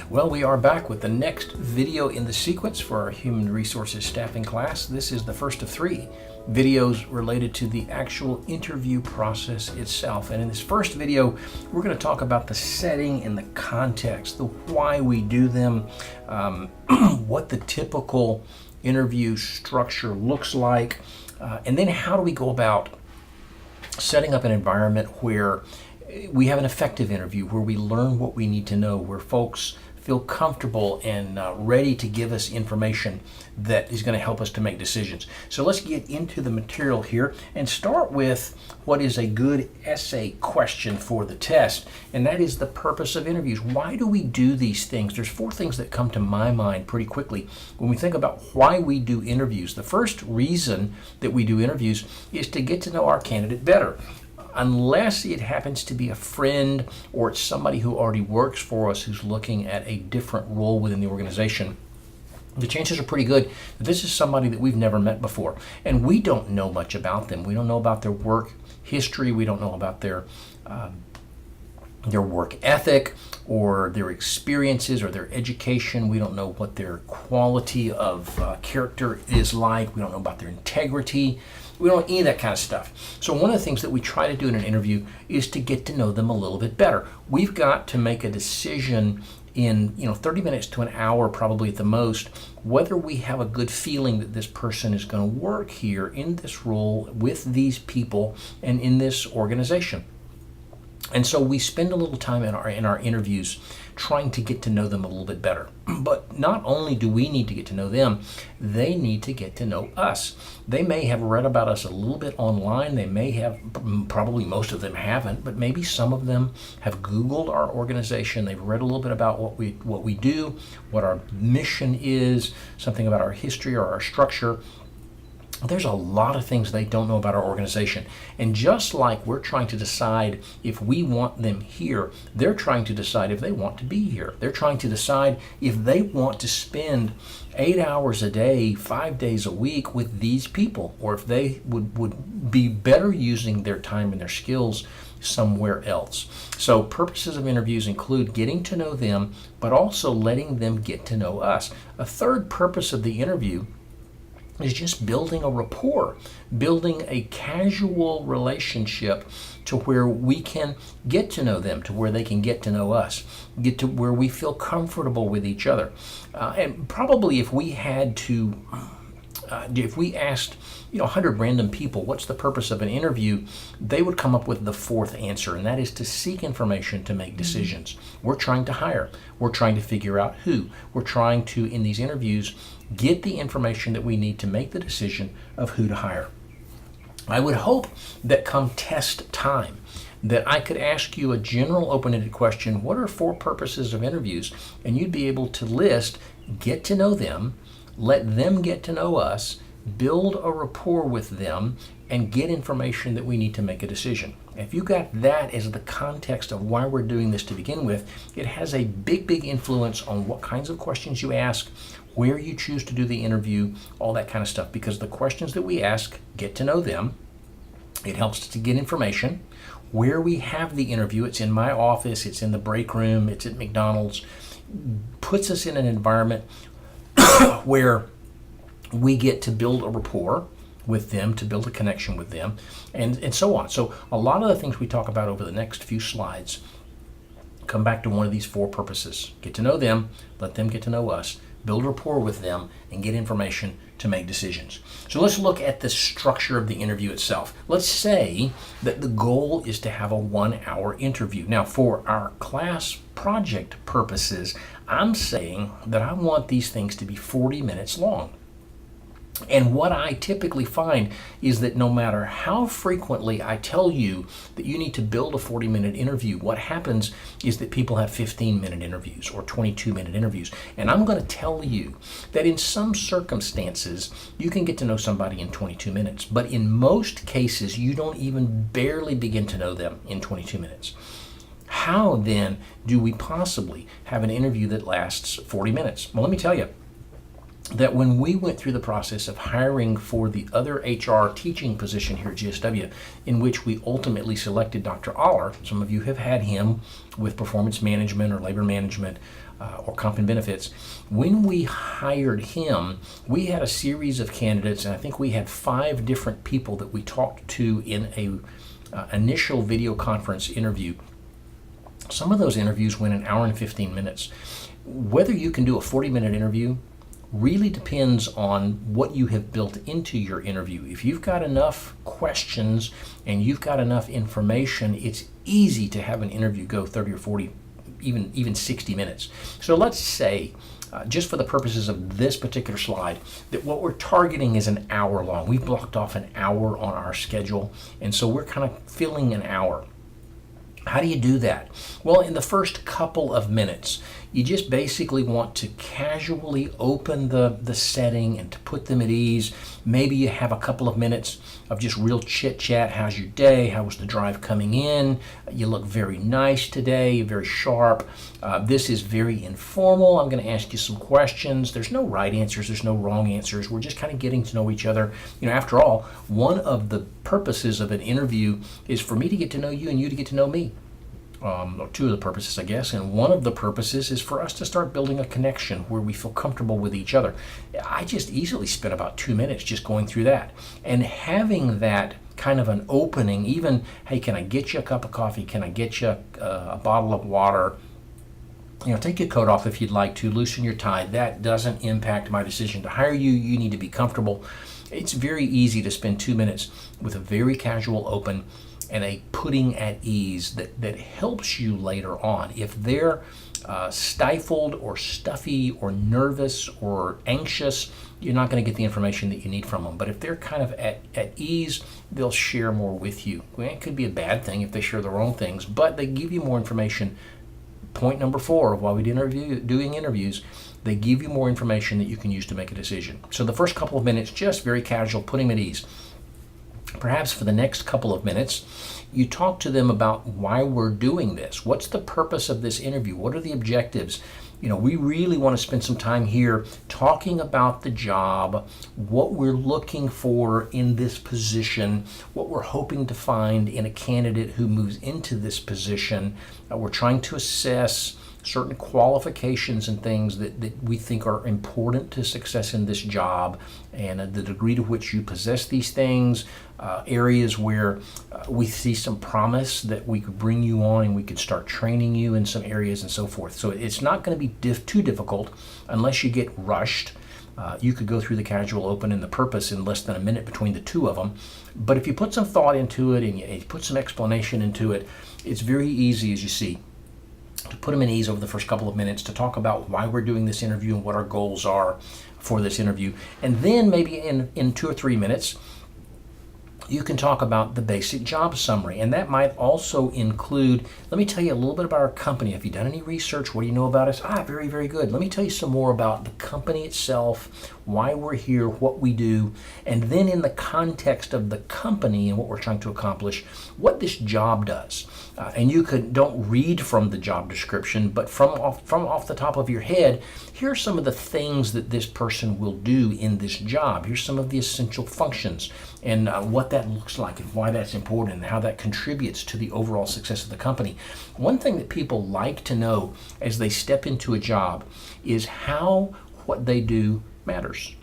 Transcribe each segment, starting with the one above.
Well, we are back with the next video in the sequence for our Human Resources Staffing class. This is the first of 3 videos related to the actual interview process itself. And in this first video, we're going to talk about the setting and the context, the why we do them, what the typical interview structure looks like, and then how do we go about setting up an environment where we have an effective interview, where we learn what we need to know, where folks feel comfortable and ready to give us information that is going to help us to make decisions. So let's get into the material here and start with what is a good essay question for the test, and that is the purpose of interviews. Why do we do these things? There's 4 things that come to my mind pretty quickly when we think about why we do interviews. The first reason that we do interviews is to get to know our candidate better. Unless it happens to be a friend or it's somebody who already works for us who's looking at a different role within the organization, the chances are pretty good that this is somebody that we've never met before. And we don't know much about them. We don't know about their work history. We don't know about their work ethic or their experiences or their education. We don't know what their quality of character is like. We don't know about their integrity. We don't know any of that kind of stuff. So one of the things that we try to do in an interview is to get to know them a little bit better. We've got to make a decision in 30 minutes to an hour, probably at the most, whether we have a good feeling that this person is going to work here in this role with these people and in this organization. And so we spend a little time in our interviews trying to get to know them a little bit better. But not only do we need to get to know them, they need to get to know us. They may have read about us a little bit online. They may have, probably most of them haven't, but maybe some of them have Googled our organization. They've read a little bit about what we do, what our mission is, something about our history or our structure. There's a lot of things they don't know about our organization. And just like we're trying to decide if we want them here, they're trying to decide if they want to be here. They're trying to decide if they want to spend 8 hours a day, 5 days a week with these people, or if they would be better using their time and their skills somewhere else. So purposes of interviews include getting to know them, but also letting them get to know us. A third purpose of the interview is just building a rapport, building a casual relationship to where we can get to know them, to where they can get to know us, get to where we feel comfortable with each other. And probably if we had to, if we asked 100 random people, what's the purpose of an interview, they would come up with the 4th answer, and that is to seek information to make decisions. We're trying to hire. We're trying to figure out who. We're trying to, in these interviews, get the information that we need to make the decision of who to hire. I would hope that come test time, that I could ask you a general open-ended question, what are 4 purposes of interviews? And you'd be able to list, get to know them, let them get to know us, build a rapport with them, and get information that we need to make a decision. If you got that as the context of why we're doing this to begin with, it has a big influence on what kinds of questions you ask, where you choose to do the interview, all that kind of stuff. Because the questions that we ask get to know them. It helps us to get information. Where we have the interview, it's in my office, it's in the break room, it's at McDonald's, puts us in an environment where we get to build a rapport with them, to build a connection with them, and so on. So a lot of the things we talk about over the next few slides come back to one of these 4 purposes. Get to know them, let them get to know us, build rapport with them, and get information to make decisions. So let's look at the structure of the interview itself. Let's say that the goal is to have a 1-hour interview. Now, for our class project purposes, I'm saying that I want these things to be 40 minutes long. And what I typically find is that no matter how frequently I tell you that you need to build a 40-minute interview, what happens is that people have 15-minute interviews or 22-minute interviews. And I'm going to tell you that in some circumstances, you can get to know somebody in 22 minutes. But in most cases, you don't even barely begin to know them in 22 minutes. How then do we possibly have an interview that lasts 40 minutes? Well, let me tell you. that when we went through the process of hiring for the other HR teaching position here at GSW, in which we ultimately selected Dr. Aller, some of you have had him with performance management or labor management or comp and benefits. When we hired him, we had a series of candidates, and I think we had 5 different people that we talked to in a initial video conference interview. Some of those interviews went an hour and 15 minutes. Whether you can do a 40-minute interview really depends on what you have built into your interview. If you've got enough questions and you've got enough information, it's easy to have an interview go 30 or 40, even 60 minutes. So let's say, just for the purposes of this particular slide, that what we're targeting is an hour long. We've blocked off an hour on our schedule, and so we're kind of filling an hour. How do you do that? Well, in the first couple of minutes, you just basically want to casually open the setting and to put them at ease. Maybe you have a couple of minutes of just real chit chat. How's your day? How was the drive coming in? You look very nice today, very sharp. This is very informal. I'm going to ask you some questions. There's no right answers. There's no wrong answers. We're just kind of getting to know each other. After all, one of the purposes of an interview is for me to get to know you and you to get to know me. Or 2 of the purposes, I guess, and one of the purposes is for us to start building a connection where we feel comfortable with each other. I just easily spent about 2 minutes just going through that, and having that kind of an opening, even, hey, can I get you a cup of coffee? Can I get you a bottle of water? Take your coat off if you'd like to, loosen your tie. That doesn't impact my decision to hire you. You need to be comfortable. It's very easy to spend 2 minutes with a very casual open and a putting at ease that helps you later on. If they're stifled or stuffy or nervous or anxious, you're not going to get the information that you need from them. But if they're kind of at ease, they'll share more with you. Well, it could be a bad thing if they share the wrong things, but they give you more information. Point number 4 of why we doing interviews, they give you more information that you can use to make a decision. So the first couple of minutes, just very casual, putting them at ease. Perhaps for the next couple of minutes, you talk to them about why we're doing this. What's the purpose of this interview? What are the objectives? We really want to spend some time here talking about the job, what we're looking for in this position, what we're hoping to find in a candidate who moves into this position. We're trying to assess certain qualifications and things that we think are important to success in this job, and the degree to which you possess these things, areas where we see some promise that we could bring you on and we could start training you in some areas and so forth. So it's not going to be too difficult unless you get rushed. You could go through the casual open and the purpose in less than a minute between the 2 of them. But if you put some thought into it and you put some explanation into it, it's very easy, as you see, to put them at ease over the first couple of minutes, to talk about why we're doing this interview and what our goals are for this interview. And then maybe in 2 or 3 minutes, you can talk about the basic job summary. And that might also include, let me tell you a little bit about our company. Have you done any research? What do you know about us? Very, very good. Let me tell you some more about the company itself, why we're here, what we do, and then in the context of the company and what we're trying to accomplish, what this job does. And you don't read from the job description, but from off the top of your head, here are some of the things that this person will do in this job. Here's some of the essential functions and what that looks like and why that's important and how that contributes to the overall success of the company. One thing that people like to know as they step into a job is how what they do matters.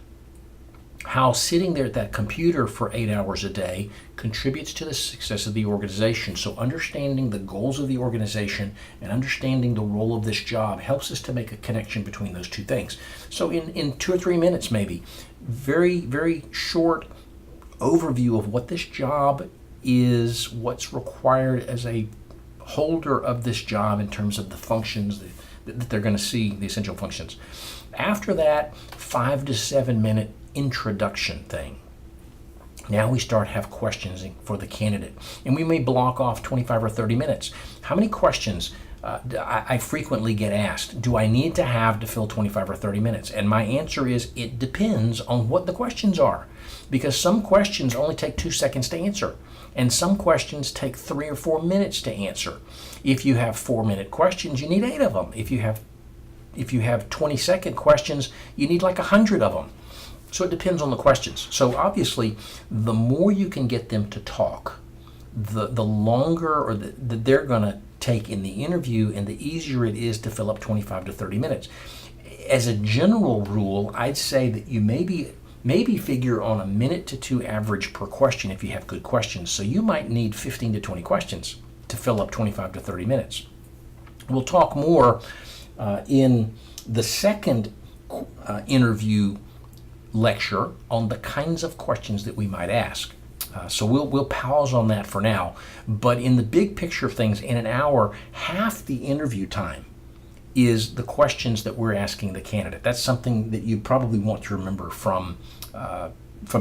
How sitting there at that computer for 8 hours a day contributes to the success of the organization. So understanding the goals of the organization and understanding the role of this job helps us to make a connection between those 2 things. So in 2 or 3 minutes maybe, very, very short overview of what this job is, what's required as a holder of this job in terms of the functions that they're going to see, the essential functions. After that 5 to 7 minute introduction thing, now we start have questions for the candidate, and we may block off 25 or 30 minutes. How many questions I frequently get asked, do I need to have to fill 25 or 30 minutes? And my answer is, it depends on what the questions are, because some questions only take 2 seconds to answer, and some questions take 3 or 4 minutes to answer. If you have 4-minute questions, you need 8 of them. If you have if you have 20-second questions, you need like 100 of them. So it depends on the questions. So obviously, the more you can get them to talk, the longer or that they're going to take in the interview, and the easier it is to fill up 25 to 30 minutes. As a general rule, I'd say that you maybe figure on a minute to 2 average per question if you have good questions. So you might need 15 to 20 questions to fill up 25 to 30 minutes. We'll talk more in the second interview lecture on the kinds of questions that we might ask. So we'll pause on that for now. But in the big picture of things, in an hour, half the interview time is the questions that we're asking the candidate. That's something that you probably want to remember from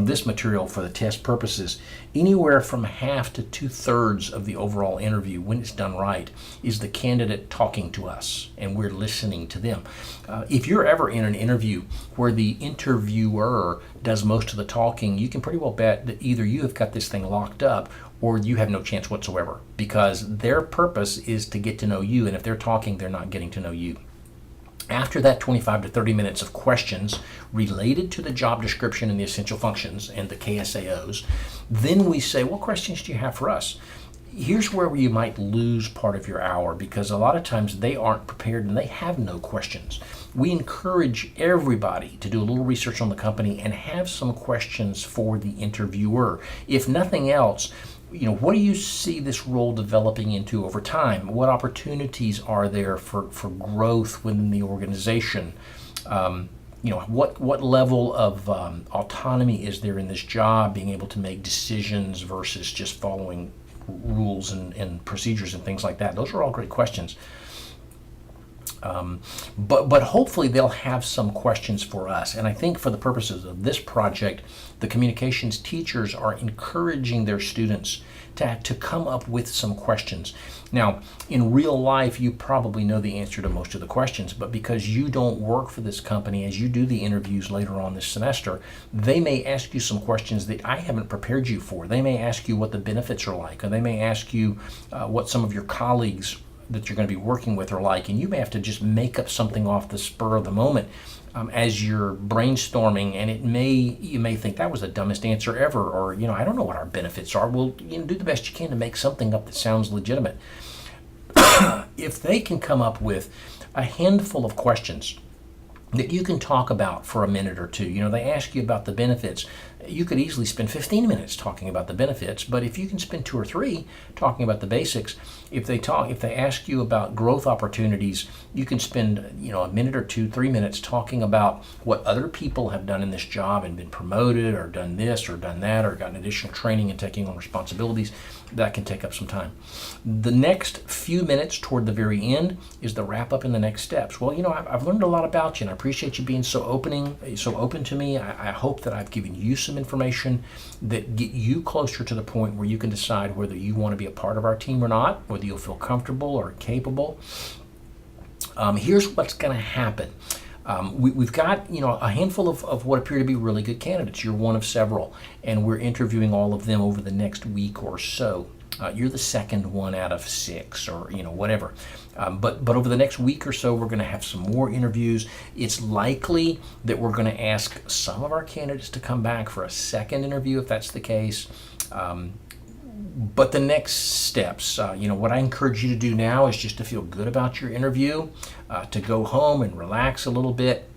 this material for the test purposes. Anywhere from half to 2/3 of the overall interview, when it's done right, is the candidate talking to us and we're listening to them. If you're ever in an interview where the interviewer does most of the talking, you can pretty well bet that either you have got this thing locked up or you have no chance whatsoever, because their purpose is to get to know you, and if they're talking, they're not getting to know you. After that 25 to 30 minutes of questions related to the job description and the essential functions and the KSAOs, then we say, what questions do you have for us? Here's where you might lose part of your hour, because a lot of times they aren't prepared and they have no questions. We encourage everybody to do a little research on the company and have some questions for the interviewer. If nothing else, what do you see this role developing into over time? What opportunities are there for growth within the organization? What level of autonomy is there in this job, being able to make decisions versus just following rules and procedures and things like that? Those are all great questions. But hopefully they'll have some questions for us. And I think for the purposes of this project, the communications teachers are encouraging their students to come up with some questions. Now, in real life, you probably know the answer to most of the questions, but because you don't work for this company, as you do the interviews later on this semester, they may ask you some questions that I haven't prepared you for. They may ask you what the benefits are like, or they may ask you what some of your colleagues that you're going to be working with are like, and you may have to just make up something off the spur of the moment as you're brainstorming, and you may think that was the dumbest answer ever, or I don't know what our benefits are. Well, do the best you can to make something up that sounds legitimate. If they can come up with a handful of questions that you can talk about for a minute or two. They ask you about the benefits. You could easily spend 15 minutes talking about the benefits, but if you can spend 2 or 3 talking about the basics, if they ask you about growth opportunities, you can spend a minute or 2, 3 minutes talking about what other people have done in this job and been promoted or done this or done that or gotten additional training and taking on responsibilities. That can take up some time. The next few minutes toward the very end is the wrap up and the next steps. Well, I've learned a lot about you, and I appreciate you being so open to me. I hope that I've given you some information that get you closer to the point where you can decide whether you want to be a part of our team or not, whether you'll feel comfortable or capable. Here's what's going to happen. We've got a handful of what appear to be really good candidates. You're one of several, and we're interviewing all of them over the next week or so. You're the second one out of 6, or whatever. But over the next week or so, we're going to have some more interviews. It's likely that we're going to ask some of our candidates to come back for a second interview if that's the case. But the next steps, what I encourage you to do now is just to feel good about your interview, to go home and relax a little bit,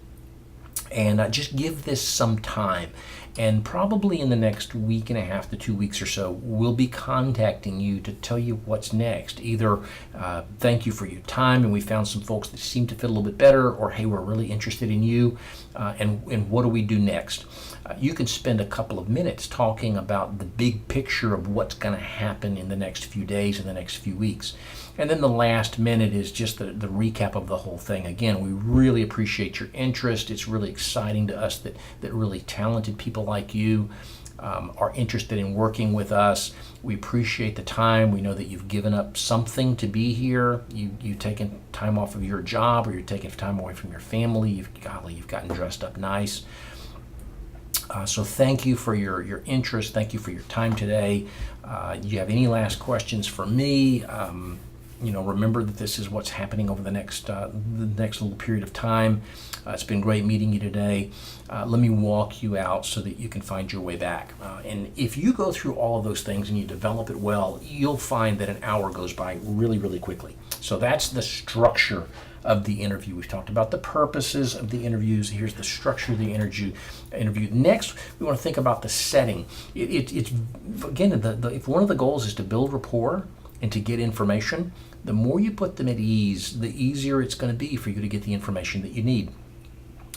and just give this some time. And probably in the next week and a half to 2 weeks or so, we'll be contacting you to tell you what's next. Either thank you for your time and we found some folks that seem to fit a little bit better, or hey, we're really interested in you, and what do we do next? You can spend a couple of minutes talking about the big picture of what's going to happen in the next few days and the next few weeks. And then the last minute is just the recap of the whole thing. Again, we really appreciate your interest. It's really exciting to us that really talented people like you are interested in working with us. We appreciate the time. We know that you've given up something to be here. You've taken time off of your job, or you're taking time away from your family. You've gotten dressed up nice. So thank you for your interest. Thank you for your time today. Do you have any last questions for me? remember that this is what's happening over the next little period of time. It's been great meeting you today. Let me walk you out so that you can find your way back. And if you go through all of those things and you develop it well, you'll find that an hour goes by really, really quickly. So that's the structure of the interview. We've talked about the purposes of the interviews. Here's the structure of the interview. Next, we want to think about the setting. It's again, if one of the goals is to build rapport and to get information, the more you put them at ease, the easier it's going to be for you to get the information that you need.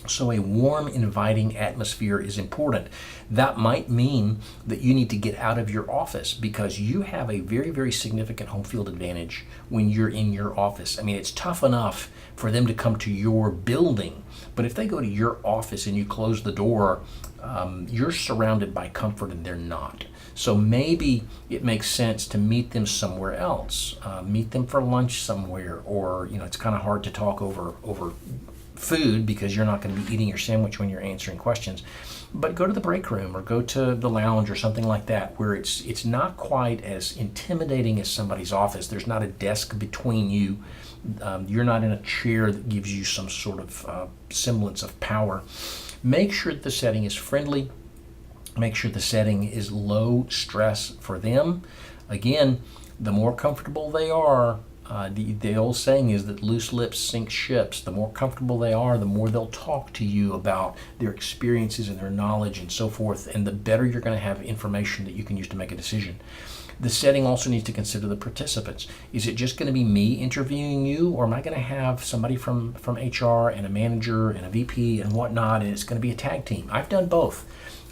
So a warm, inviting atmosphere is important. That might mean that you need to get out of your office because you have a very, very significant home field advantage when you're in your office. I mean, it's tough enough for them to come to your building, but if they go to your office and you close the door, you're surrounded by comfort and they're not. So maybe it makes sense to meet them somewhere else, meet them for lunch somewhere, or it's kind of hard to talk over food because you're not going to be eating your sandwich when you're answering questions, but go to the break room or go to the lounge or something like that where it's not quite as intimidating as somebody's office. There's not a desk between you. You're not in a chair that gives you some sort of semblance of power. Make sure that the setting is friendly. Make sure the setting is low stress for them. Again, the more comfortable they are, the old saying is that loose lips sink ships. The more comfortable they are, the more they'll talk to you about their experiences and their knowledge and so forth, and the better you're going to have information that you can use to make a decision. The setting also needs to consider the participants. Is it just going to be me interviewing you, or am I going to have somebody from HR and a manager and a VP and whatnot, and it's going to be a tag team? I've done both.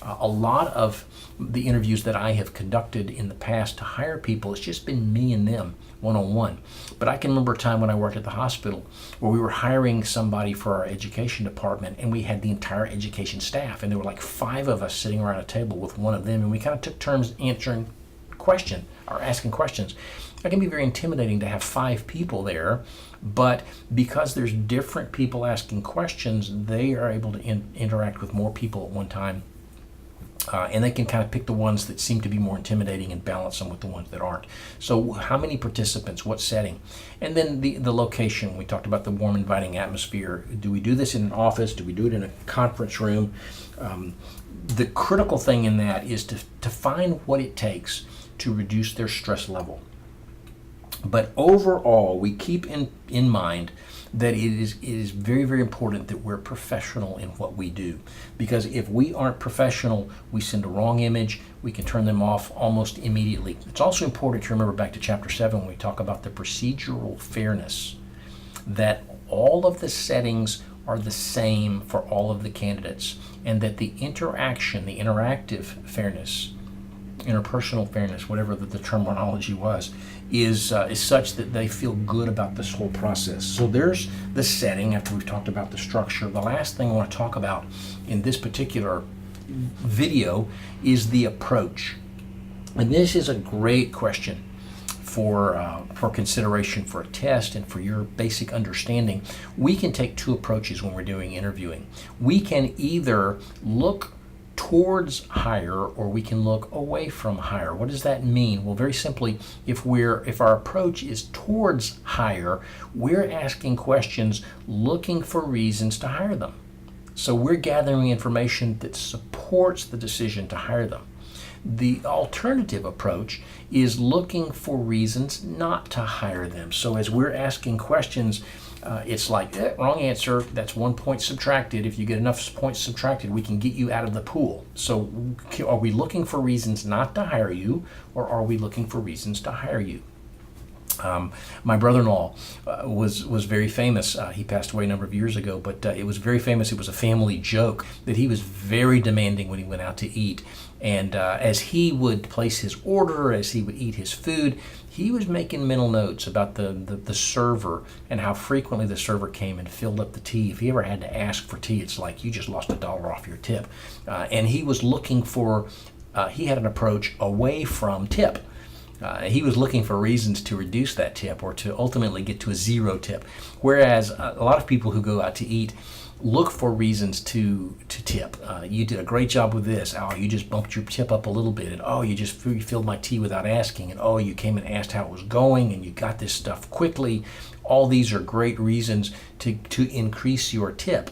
A lot of the interviews that I have conducted in the past to hire people, it's just been me and them one-on-one. But I can remember a time when I worked at the hospital where we were hiring somebody for our education department, and we had the entire education staff, and there were like 5 of us sitting around a table with one of them, and we kind of took turns answering question or asking questions. It can be very intimidating to have 5 people there, but because there's different people asking questions, they are able to interact with more people at one time. And they can kind of pick the ones that seem to be more intimidating and balance them with the ones that aren't. So how many participants, what setting? And then the location. We talked about the warm, inviting atmosphere. Do we do this in an office? Do we do it in a conference room? The critical thing in that is to find what it takes to reduce their stress level. But overall, we keep in mind that it is very, very important that we're professional in what we do. Because if we aren't professional, we send a wrong image, we can turn them off almost immediately. It's also important to remember back to chapter 7 when we talk about the procedural fairness, that all of the settings are the same for all of the candidates, and that the interaction, the interactive fairness, interpersonal fairness, whatever the terminology was, is such that they feel good about this whole process. So there's the setting after we've talked about the structure. The last thing I want to talk about in this particular video is the approach. And this is a great question for consideration for a test and for your basic understanding. We can take 2 approaches when we're doing interviewing. We can either look towards hire, or we can look away from hire. What does that mean? Well, very simply, if our approach is towards hire, we're asking questions looking for reasons to hire them. So we're gathering information that supports the decision to hire them. The alternative approach is looking for reasons not to hire them. So as we're asking questions, it's like, wrong answer, that's 1 point subtracted. If you get enough points subtracted, we can get you out of the pool. So are we looking for reasons not to hire you, or are we looking for reasons to hire you? My brother-in-law was very famous. He passed away a number of years ago, but it was very famous. It was a family joke that he was very demanding when he went out to eat. And as he would place his order, as he would eat his food, he was making mental notes about the server and how frequently the server came and filled up the tea. If he ever had to ask for tea, it's like you just lost $1 off your tip. And he was looking for, he had an approach away from tip. He was looking for reasons to reduce that tip or to ultimately get to a 0 tip. Whereas a lot of people who go out to eat look for reasons to tip. You did a great job with this. Oh, you just bumped your tip up a little bit. And oh, you just filled my tea without asking. And oh, you came and asked how it was going and you got this stuff quickly. All these are great reasons to increase your tip,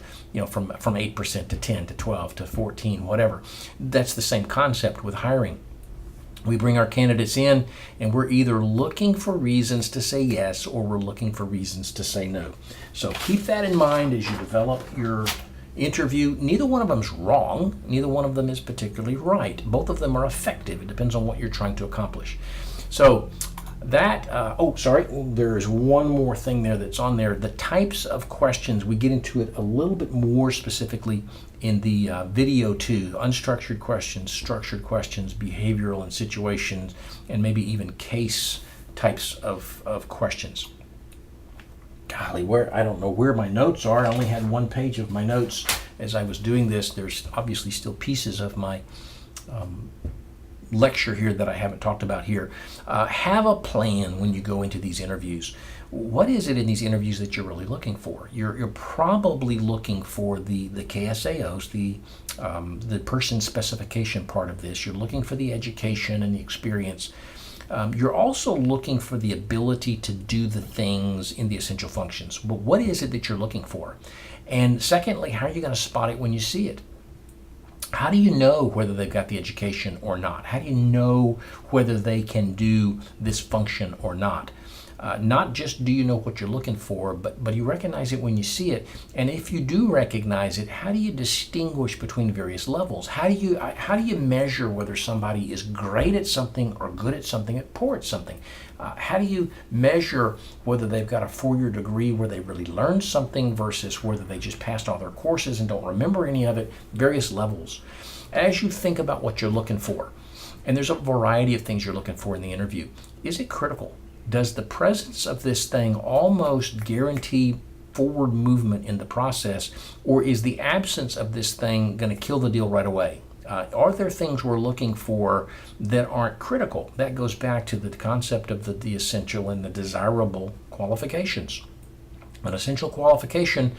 from 8% to 10 to 12 to 14, whatever. That's the same concept with hiring. We bring our candidates in and we're either looking for reasons to say yes or we're looking for reasons to say no. So keep that in mind as you develop your interview. Neither one of them is wrong. Neither one of them is particularly right. Both of them are effective. It depends on what you're trying to accomplish. So that, there's one more thing there that's on there. The types of questions, we get into it a little bit more specifically in the video too. Unstructured questions, structured questions, behavioral and situations, and maybe even case types of questions. Golly, I don't know where my notes are. I only had one page of my notes as I was doing this. There's obviously still pieces of my lecture here that I haven't talked about here. Have a plan when you go into these interviews. What is it in these interviews that you're really looking for? You're probably looking for the KSAOs, the person specification part of this. You're looking for the education and the experience. You're also looking for the ability to do the things in the essential functions. But what is it that you're looking for? And secondly, how are you going to spot it when you see it? How do you know whether they've got the education or not? How do you know whether they can do this function or not? Not just do you know what you're looking for, but you recognize it when you see it. And if you do recognize it, how do you distinguish between various levels? How do you measure whether somebody is great at something or good at something or poor at something? How do you measure whether they've got a 4-year degree where they really learned something versus whether they just passed all their courses and don't remember any of it? Various levels. As you think about what you're looking for, and there's a variety of things you're looking for in the interview, is it critical? Does the presence of this thing almost guarantee forward movement in the process, or is the absence of this thing going to kill the deal right away? Are there things we're looking for that aren't critical? That goes back to the concept of the essential and the desirable qualifications. An essential qualification,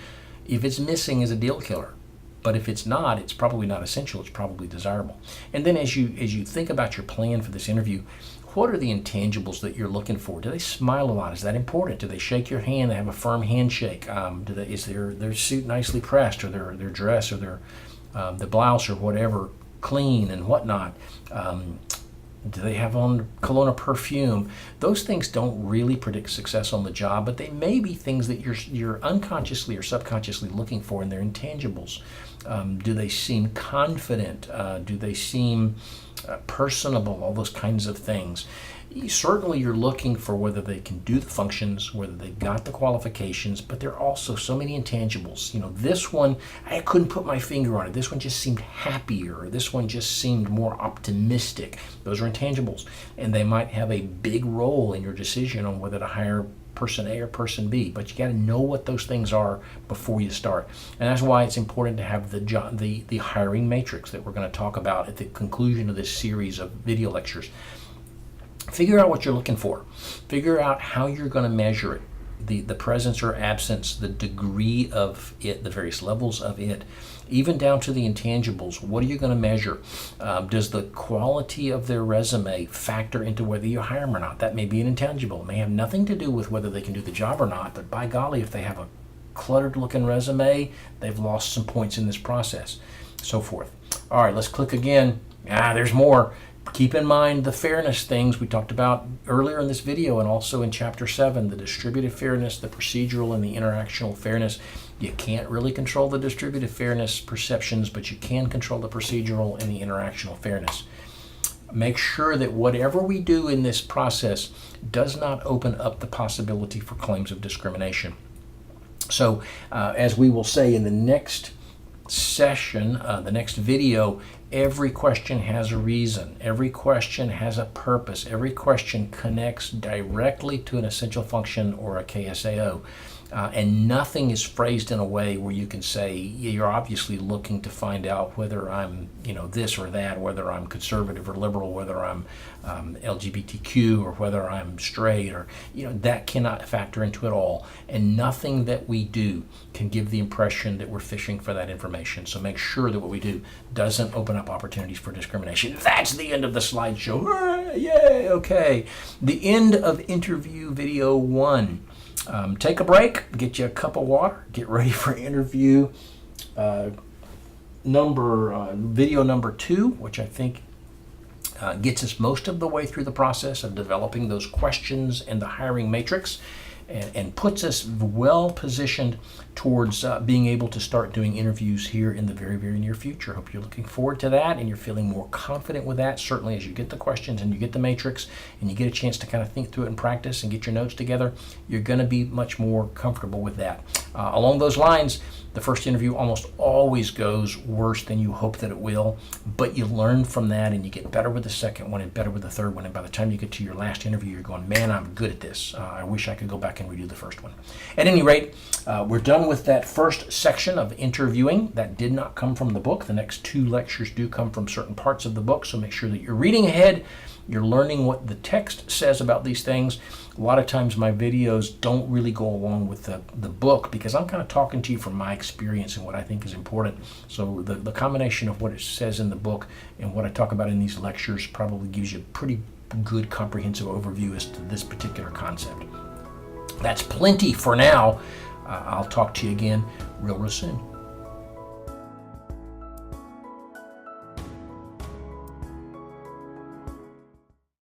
if it's missing, is a deal killer. But if it's not, it's probably not essential, it's probably desirable. And then as you think about your plan for this interview, what are the intangibles that you're looking for? Do they smile a lot? Is that important? Do they shake your hand? They have a firm handshake? Is their suit nicely pressed, or their dress, or their the blouse or whatever clean and whatnot? Do they have on cologne or perfume? Those things don't really predict success on the job, but they may be things that you're unconsciously or subconsciously looking for in their intangibles. Do they seem confident? Do they seem personable? All those kinds of things. Certainly you're looking for whether they can do the functions, whether they've got the qualifications, but there are also so many intangibles. This one, I couldn't put my finger on it. This one just seemed happier, or this one just seemed more optimistic. Those are intangibles, and they might have a big role in your decision on whether to hire person A or person B, but you got to know what those things are before you start. And that's why it's important to have the hiring matrix that we're going to talk about at the conclusion of this series of video lectures. Figure out what you're looking for. Figure out how you're going to measure it. The presence or absence, the degree of it, the various levels of it, even down to the intangibles. What are you going to measure? Does the quality of their resume factor into whether you hire them or not? That may be an intangible. It may have nothing to do with whether they can do the job or not, but by golly, if they have a cluttered looking resume, they've lost some points in this process, so forth. All right, let's click again. There's more. Keep in mind the fairness things we talked about earlier in this video, and also in Chapter 7, the distributive fairness, the procedural, and the interactional fairness. You can't really control the distributive fairness perceptions, but you can control the procedural and the interactional fairness. Make sure that whatever we do in this process does not open up the possibility for claims of discrimination. So, as we will say in the next session, the next video, every question has a reason. Every question has a purpose. Every question connects directly to an essential function or a KSAO. and nothing is phrased in a way where you can say you're obviously looking to find out whether I'm this or that, whether I'm conservative or liberal, whether I'm LGBTQ or whether I'm straight, or that cannot factor into it all. And nothing that we do can give the impression that we're fishing for that information. So make sure that what we do doesn't open up opportunities for discrimination. That's the end of the slideshow. Yay! Okay, the end of interview video 1. Take a break, get you a cup of water, get ready for interview video number 2, which I think gets us most of the way through the process of developing those questions and the hiring matrix, and puts us well positioned towards being able to start doing interviews here in the very, very near future. Hope you're looking forward to that and you're feeling more confident with that. Certainly as you get the questions and you get the matrix and you get a chance to kind of think through it and practice and get your notes together, you're going to be much more comfortable with that. Along those lines, the first interview almost always goes worse than you hope that it will, but you learn from that and you get better with the second one and better with the third one. And by the time you get to your last interview, you're going, man, I'm good at this. I wish I could go back and redo the first one. At any rate, we're done with that first section of interviewing. That did not come from the book. The next 2 lectures do come from certain parts of the book, so make sure that you're reading ahead. You're learning what the text says about these things. A lot of times my videos don't really go along with the book because I'm kind of talking to you from my experience and what I think is important. So the combination of what it says in the book and what I talk about in these lectures probably gives you a pretty good comprehensive overview as to this particular concept. That's plenty for now. I'll talk to you again real soon.